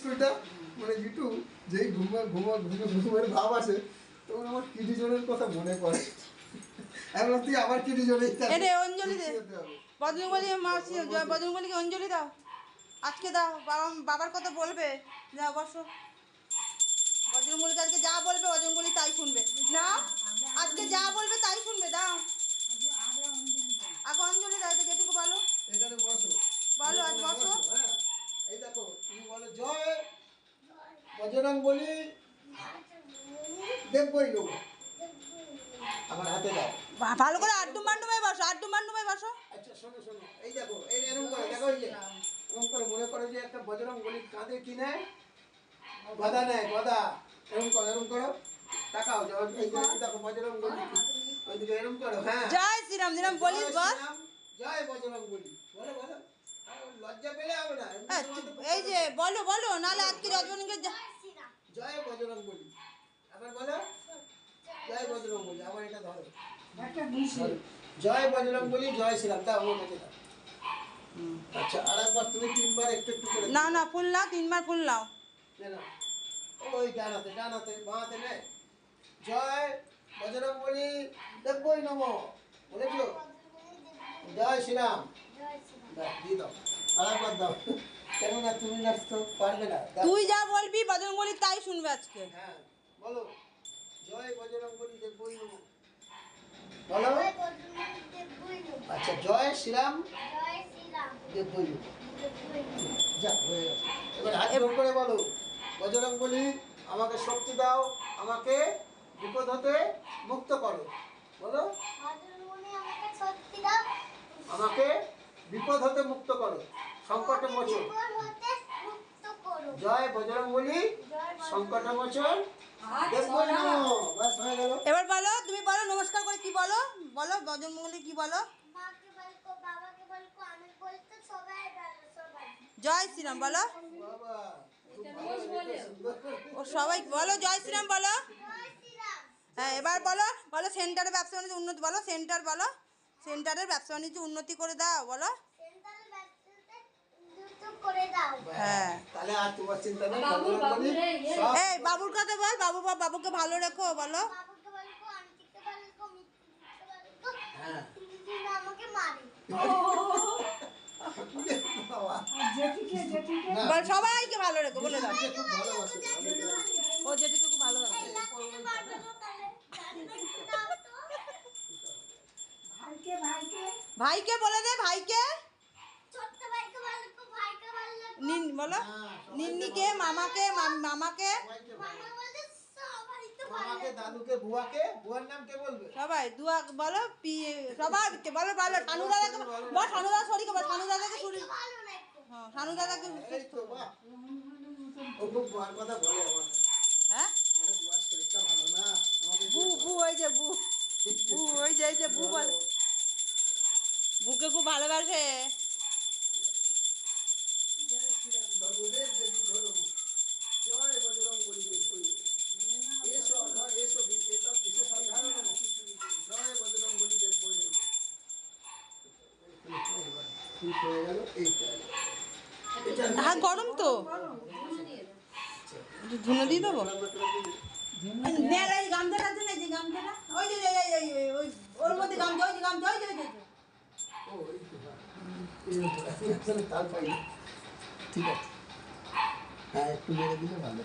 স্কুলটা মানে জিটু যেই ঘুমের ভাব আসে তখন আমার কিডি জোনের কথা মনে পড়ে। এখন তুই আবার কিডি জোনে অঞ্জলি দে বজরঙ্গবলী মাসি বজরঙ্গবলীকে অঞ্জলি দাও আজকে দাও বাবার কথা বলবে যা বসো বজরঙ্গবলী আজকে যা বলবে বজরঙ্গবলী তাই শুনবে না আজকে যা বলবে তাই শুনবে দাও আগে অঞ্জলি দাও তো যেটুকু বলো এখানে বসো বলো আজ বসো হ্যাঁ এই দেখো তুমি বলো জয় বজরঙ্গবলী দেবই লোক আমার হাতে দাও ভালো করে আড্ডু মান্ডুমায় বসো আচ্ছা শোনো এই দেখো এই এরকম করে দেখো এই যে এরকম করে মনে করো যে একটা বজরঙ্গবলী কাঁধে কি নেয় গদা নেয় গদা এরকম করো তাকাও এই দেখো বজরঙ্গবলী ওইদিকে এরকম করো হ্যাঁ জয় শ্রীরাম বলিস বল জয় বজরঙ্গবলী বলো লজ্জা পেলে হবে না এই যে বলো নাহলে আজকে রজনীকে জয় বজরঙ্গবলী আবার বলো জয় বজরঙ্গবলী আবার এটা ধরো জয় বজরঙ্গবলী জয় শ্রীরাম দাও আমার কাছে দাও আচ্ছা আরেকবার তুমি তিনবার একটু করে না ফুল নাও তিনবার ফুল নাও না ওই ডানাতে বাঁহাতে নে জয় বজরঙ্গবলী দেবই নমঃ বলেছো জয় শ্রীরাম দিয়ে দাও আরেকবার দাও কেননা তুমি নাচতে পারবে না তুই যা বলবি বজরঙ্গবলী তাই শুনবে আজকে হ্যাঁ বলো জয় বজরঙ্গবলী দেবই নমঃ বলো আচ্ছা জয় শ্রীরাম দেবই নমঃ যা হয়ে গেছে এবার হাত জোর করে বলো বজরঙ্গবলী আমাকে শক্তি দাও আমাকে বিপদ হতে মুক্ত করো বলো আমাকে বিপদ হতে মুক্ত করো সংকটে মোচন জয় বজরঙ্গবলী সংকটে মোচন এবার বলো তুমি বলো নমস্কার করে কি বলো বজরঙ্গবলী কি বলো জয় শ্রীরাম বলো ও সবাই বলো জয় শ্রীরাম বলো হ্যাঁ এবার বলো সেন্টারের ব্যবসা বাণিজ্য উন্নতি বলো সেন্টারের ব্যবসা বাণিজ্য উন্নতি করে দাও বলো হ্যাঁ এই বাবুর কথা বল বাবুকে ভালো রেখো বলো সবাইকে ভালো রেখো বলে দাও ও যেটুকু খুব ভালোবাসে ভাইকে বলে দে ভাইকে বলো নিন্নিকে মামাকে দাদুকে বুয়াকে বুয়ার নাম কে বলবে সবাই দুয়া বলো সবাইকে বলো শানু দাদাকে বল শানু দাদা সরিকে বল শানু দাদাকে শুনি হ্যাঁ শানু দাদাকে ও খুব বুয়ার কথা বলে আমার হ্যাঁ মানে বুয়ার শরীরটা ভালো না আমাদের ওই যে বু বল বুকে খুব ভালোবাসে জয় বজরঙ্গবলী এসো এটা বিশেষ সাধারণ জয় বজরঙ্গবলী দেবই নমঃ ঠিক হয়ে গেল এইটা হ্যাঁ গরম তো ধুনো দিয়ে দেবো গামছাটা আছে না যে গামছাটা ওই যে ওর মধ্যে গামছা ওই যে গামছা ওই যে তার পাই ঠিক আছে হ্যাঁ একটু মেরে দিলে ভালো